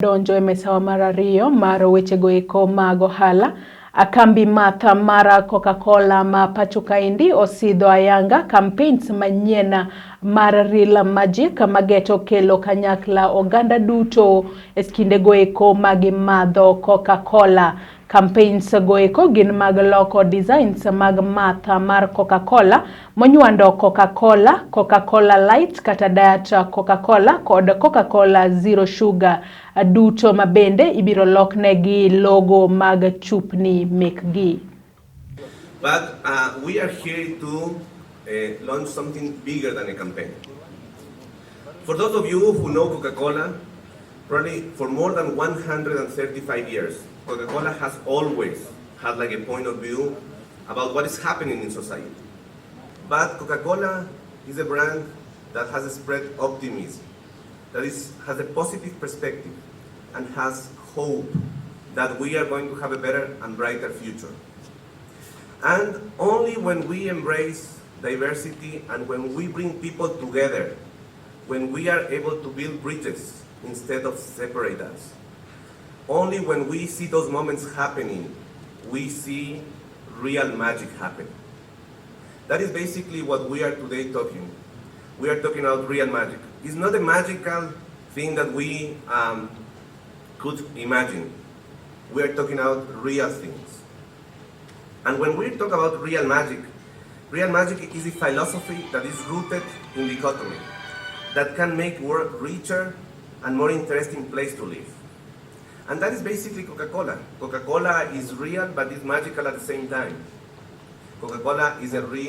Donjo e mesawa mar ariyo mar wechego eko mag ohala. Kambi matha mara Coca-Cola ma pacho kaendi Osidho ayanga campaigns manyien mar Real Magic mageto kelo kanyakla oganda duto eskinde goeko mag madho Coca-Cola. Campaigns goeko gin mag loko designs mag matha mar Coca-Cola monywando Coca-Cola, Coca-Cola Light kata Diet Coca-Cola kod Coca-Cola Zero Sugar duto mabende ibiro loknegi logo mag chupni mekgi. But we are here to launch something bigger than a campaign. For those of you who know Coca-Cola, probably for more than 135 years, Coca-Cola has always had like a point of view about what is happening in society. But Coca-Cola is a brand that has spread optimism, that has a positive perspective, and has hope that we are going to have a better and brighter future. And only when we embrace diversity and when we bring people together, when we are able to build bridges instead of separate us, only when we see those moments happening, we see real magic happen. That is basically what we are today talking. We are talking about real magic. It's not a magical thing that we could imagine. We are talking about real things. And when we talk about real magic is a philosophy that is rooted in dichotomy, that can make work richer and more interesting place to live. And that is basically Coca-Cola. Coca-Cola is real, but it's magical at the same time. Coca-Cola is a real